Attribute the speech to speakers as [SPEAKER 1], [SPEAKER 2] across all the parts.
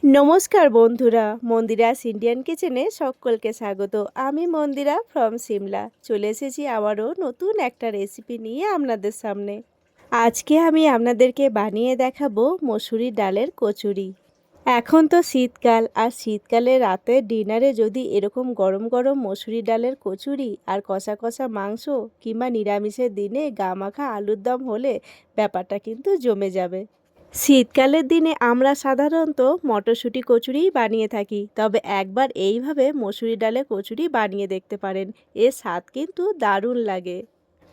[SPEAKER 1] নমস্কার বন্ধুরা, মন্দিরাস ইন্ডিয়ান কিচেনে সকলকে স্বাগত। আমি মন্দিরা ফ্রম সিমলা চলে এসেছি আবারও নতুন একটা রেসিপি নিয়ে আপনাদের সামনে। আজকে আমি আপনাদেরকে বানিয়ে দেখাবো মসুরি ডালের কচুরি। এখন তো শীতকাল, আর শীতকালে রাতে ডিনারে যদি এরকম গরম গরম মসুরি ডালের কচুরি আর কষা কষা মাংস কিংবা নিরামিষের দিনে গা মাখা আলুর দম হলে ব্যাপারটা কিন্তু জমে যাবে। শীতকালের দিনে আমরা সাধারণত মটরশুঁটি কচুরিই বানিয়ে থাকি, তবে একবার এইভাবে মসুরি ডালে কচুরি বানিয়ে দেখতে পারেন। এর স্বাদ কিন্তু দারুণ লাগে।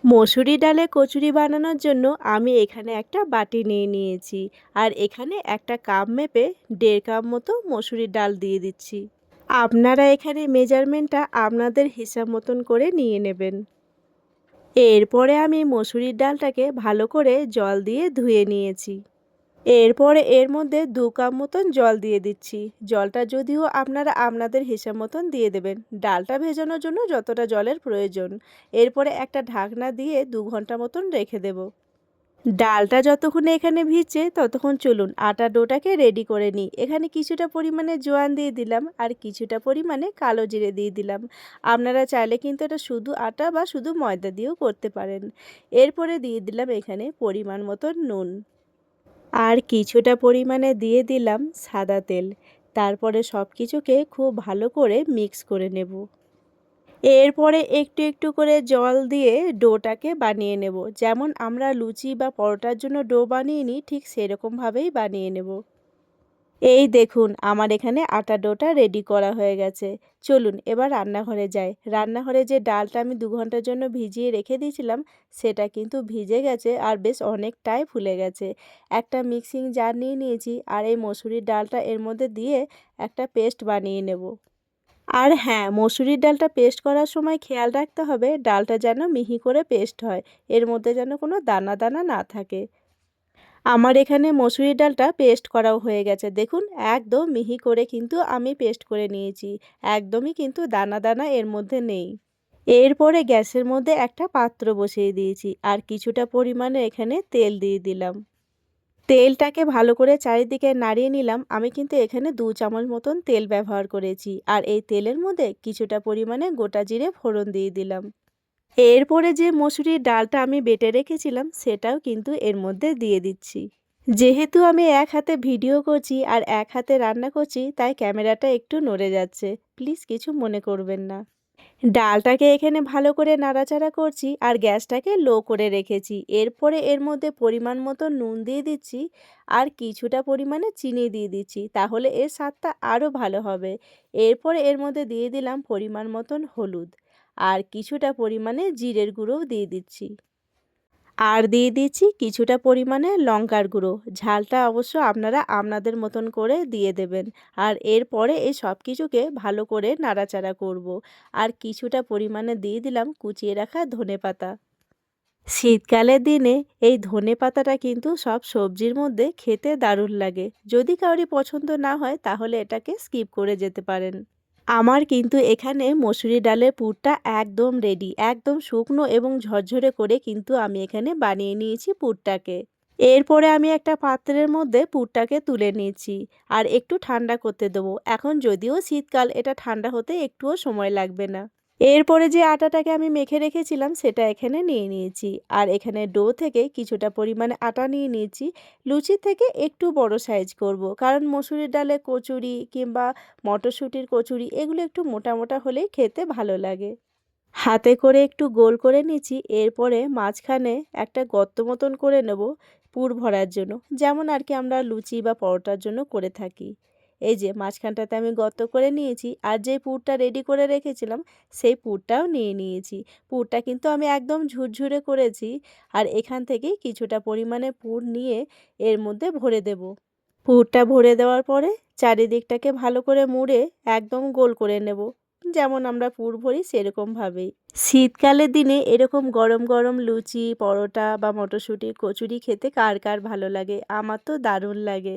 [SPEAKER 1] মসুরি ডালে কচুরি বানানোর জন্য আমি এখানে একটা বাটি নিয়ে নিয়েছি, আর এখানে একটা কাপ মেপে 1.5 কাপ মতো মসুরি ডাল দিয়ে দিচ্ছি। আপনারা এখানে মেজারমেন্টটা আপনাদের হিসাব মতন করে নিয়ে নেবেন। এরপরে আমি মসুরির ডালটাকে ভালো করে জল দিয়ে ধুয়ে নিয়েছি। এরপরে এর মধ্যে 2 কাপ মতন জল দিয়ে দিচ্ছি। জলটা যদিও আপনারা আপনাদের হিসাব মতন দিয়ে দেবেন, ডালটা ভেজানোর জন্য যতটা জলের প্রয়োজন। এরপরে একটা ঢাকনা দিয়ে 2 ঘন্টা মতন রেখে দেব। ডালটা যতক্ষণ এখানে ভিজছে ততক্ষণ চলুন আটা ডোটাকে রেডি করে নিই। এখানে কিছুটা পরিমাণে জোয়ান দিয়ে দিলাম, আর কিছুটা পরিমাণে কালো জিরে দিয়ে দিলাম। আপনারা চাইলে কিন্তু এটা শুধু আটা বা শুধু ময়দা দিয়েও করতে পারেন। এরপরে দিয়ে দিলাম এখানে পরিমাণ মতন নুন, আর কিছুটা পরিমাণে দিয়ে দিলাম সাদা তেল। তারপরে সব কিছুকে খুব ভালো করে মিক্স করে নেব। এরপরে একটু একটু করে জল দিয়ে ডোটাকে বানিয়ে নেব। যেমন আমরা লুচি বা পরোটার জন্য ডো বানিয়ে নিই, ঠিক সেরকমভাবেই বানিয়ে নেব। এই দেখুন আমার এখানে আটা ডোটা রেডি করা হয়ে গেছে। চলুন এবার রান্নাঘরে যাই। রান্নাঘরে যে ডালটা আমি 2 ঘন্টার জন্য ভিজিয়ে রেখে দিয়েছিলাম, সেটা কিন্তু ভিজে গেছে আর বেশ অনেকটাই ফুলে গেছে। একটা মিক্সিং জার নিয়ে নিয়েছি, আর এই মসুরির ডালটা এর মধ্যে দিয়ে একটা পেস্ট বানিয়ে নেব। আর হ্যাঁ, মসুরির ডালটা পেস্ট করার সময় খেয়াল রাখতে হবে ডালটা যেন মিহি করে পেস্ট হয়, এর মধ্যে যেন কোনো দানা দানা না থাকে। আমার এখানে মসুরির ডালটা পেস্ট করাও হয়ে গেছে। দেখুন একদম মিহি করে কিন্তু আমি পেস্ট করে নিয়েছি। একদমই কিন্তু দানা দানা এর মধ্যে নেই। এরপরে গ্যাসের মধ্যে একটা পাত্র বসিয়ে দিয়েছি, আর কিছুটা পরিমাণে এখানে তেল দিয়ে দিলাম। তেলটাকে ভালো করে চারিদিকে নাড়িয়ে নিলাম। আমি কিন্তু এখানে 2 চামচ মতন তেল ব্যবহার করেছি, আর এই তেলের মধ্যে কিছুটা পরিমাণে গোটা জিরে ফোড়ন দিয়ে দিলাম। এরপরে যে মসুরির ডালটা আমি বেটে রেখেছিলাম সেটাও কিন্তু এর মধ্যে দিয়ে দিচ্ছি। যেহেতু আমি এক হাতে ভিডিও করছি আর এক হাতে রান্না করছি, তাই ক্যামেরাটা একটু নড়ে যাচ্ছে, প্লিজ কিছু মনে করবেন না। ডালটাকে এখানে ভালো করে নাড়াচাড়া করছি, আর গ্যাসটাকে লো করে রেখেছি। এরপরে এর মধ্যে পরিমাণ মতো নুন দিয়ে দিচ্ছি, আর কিছুটা পরিমাণে চিনি দিয়ে দিচ্ছি, তাহলে এর স্বাদটা আরও ভালো হবে। এরপরে এর মধ্যে দিয়ে দিলাম পরিমাণ মতন হলুদ, আর কিছুটা পরিমাণে জিরের গুঁড়োও দিয়ে দিচ্ছি। আর দিয়ে দিচ্ছি কিছুটা পরিমাণে লঙ্কার গুঁড়ো। ঝালটা অবশ্য আপনারা আপনাদের মতন করে দিয়ে দেবেন। আর এরপরে এই সব কিছুকে ভালো করে নাড়াচাড়া করব। আর কিছুটা পরিমাণে দিয়ে দিলাম কুচিয়ে রাখা ধনেপাতা। শীতকালের দিনে এই ধনেপাতাটা কিন্তু সব সবজির মধ্যে খেতে দারুণ লাগে। যদি কারোরই পছন্দ না হয় তাহলে এটাকে স্কিপ করে যেতে পারেন। আমার কিন্তু এখানে মসুরি ডালের পুরটা একদম রেডি। একদম শুকনো এবং ঝরঝরে করে কিন্তু আমি এখানে বানিয়ে নিয়েছি পুরটাকে। এরপরে আমি একটা পাত্রের মধ্যে পুরটাকে তুলে নিয়েছি, আর একটু ঠান্ডা করতে দেবো। এখন যদিও শীতকাল, এটা ঠান্ডা হতে একটুও সময় লাগবে না। এরপরে যে আটাটাকে আমি মেখে রেখেছিলাম সেটা এখানে নিয়ে নিয়েছি, আর এখানে ডো থেকে কিছুটা পরিমাণে আটা নিয়ে নিয়েছি। লুচির থেকে একটু বড় সাইজ করব, কারণ মসুরির ডালে কচুরি কিংবা মটরশুঁটির কচুরি এগুলো একটু মোটা মোটা হলেই খেতে ভালো লাগে। হাতে করে একটু গোল করে নিচ্ছি। এরপরে মাঝখানে একটা গর্ত মতন করে নেব পুর ভরার জন্য, যেমন আর কি আমরা লুচি বা পরোটার জন্য করে থাকি। এই যে মাঝখানটাতে আমি গর্ত করে নিয়েছি, আর যে পুরটা রেডি করে রেখেছিলাম সেই পুরটাও নিয়ে নিয়েছি। পুরটা কিন্তু আমি একদম ঝুরঝুরে করেছি, আর এখান থেকেই কিছুটা পরিমাণে পুর নিয়ে এর মধ্যে ভরে দেব। পুরটা ভরে দেওয়ার পরে চারিদিকটাকে ভালো করে মুড়ে একদম গোল করে নেব, যেমন আমরা পুর ভরি সেরকমভাবেই। শীতকালের দিনে এরকম গরম গরম লুচি পরোটা বা মটরশুঁটির কচুরি খেতে কার কার ভালো লাগে? আমার তো দারুণ লাগে।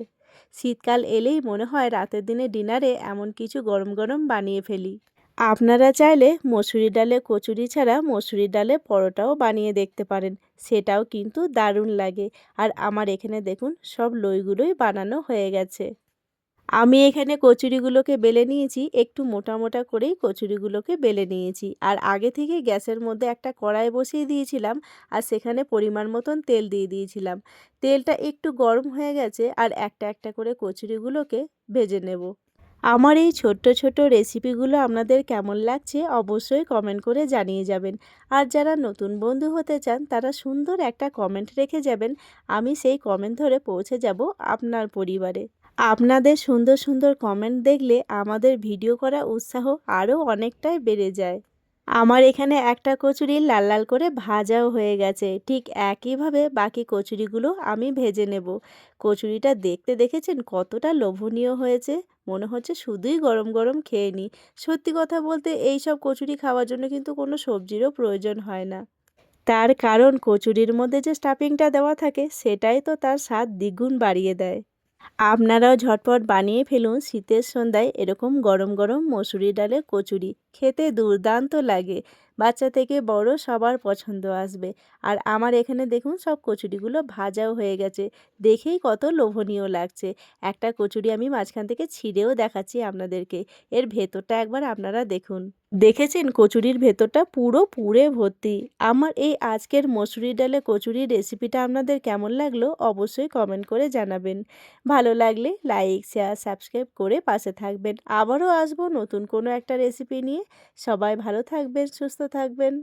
[SPEAKER 1] শীতকাল এলেই মনে হয় রাতের দিনে ডিনারে এমন কিছু গরম গরম বানিয়ে ফেলি। আপনারা চাইলে মসুরি ডালে কচুরি ছাড়া মসুরি ডালে পরোটাও বানিয়ে দেখতে পারেন, সেটাও কিন্তু দারুণ লাগে। আর আমার এখানে দেখুন সব লইগুলোই বানানো হয়ে গেছে। আমি এখানে কচুরিগুলোকে বেলে নিয়েছি, একটু মোটা মোটা করেই কচুরিগুলোকে বেলে নিয়েছি। আর আগে থেকে গ্যাসের মধ্যে একটা কড়াই বসিয়ে দিয়েছিলাম আর সেখানে পরিমাণ মতন তেল দিয়ে দিয়েছিলাম। তেলটা একটু গরম হয়ে গেছে আর একটা একটা করে কচুরিগুলোকে ভেজে নেব। আমার এই ছোট্ট ছোট্ট রেসিপিগুলো আপনাদের কেমন লাগছে অবশ্যই কমেন্ট করে জানিয়ে যাবেন। আর যারা নতুন বন্ধু হতে চান তারা সুন্দর একটা কমেন্ট রেখে যাবেন, আমি সেই কমেন্ট ধরে পৌঁছে যাব আপনার পরিবারে। আপনাদের সুন্দর সুন্দর কমেন্ট দেখলে আমাদের ভিডিও করার উৎসাহ আরও অনেকটাই বেড়ে যায়। আমার এখানে একটা কচুরি লাল লাল করে ভাজাও হয়ে গেছে, ঠিক একইভাবে বাকি কচুরিগুলো আমি ভেজে নেব। কচুরিটা দেখতে দেখেছেন কতটা লোভনীয় হয়েছে, মনে হচ্ছে শুধুই গরম গরম খেয়ে নিই। সত্যি কথা বলতে এই সব কচুরি খাওয়ার জন্য কিন্তু কোনো সবজিরও প্রয়োজন হয় না। তার কারণ কচুরির মধ্যে যে স্টাফিংটা দেওয়া থাকে সেটাই তো তার স্বাদ দ্বিগুণ বাড়িয়ে দেয়। আপনারাও ঝটপট বানিয়ে ফেলুন শীতের সন্ধ্যায় এরকম গরম গরম মসুরি ডালের কচুরি, খেতে দুর্দান্ত লাগে। বাচ্চা থেকে বড় সবার পছন্দ আসবে। আর আমার এখানে দেখুন সব কচুরিগুলো ভাজাও হয়ে গেছে, দেখেই কত লোভনীয় লাগছে। একটা কচুরি আমি মাঝখান থেকে ছিঁড়েও দেখাচ্ছি আপনাদেরকে, এর ভেতরটা একবার আপনারা দেখুন। দেখেছেন কচুরির ভেতরটা পুরো পুরে ভর্তি। আমার এই আজকের মসুরি ডালে কচুরির রেসিপিটা আপনাদের কেমন লাগলো অবশ্যই কমেন্ট করে জানাবেন। ভালো লাগলে লাইক শেয়ার সাবস্ক্রাইব করে পাশে থাকবেন। আবারও আসবো নতুন কোনো একটা রেসিপি নিয়ে। সবাই ভালো থাকবেন, সুস্থ থাকবেন।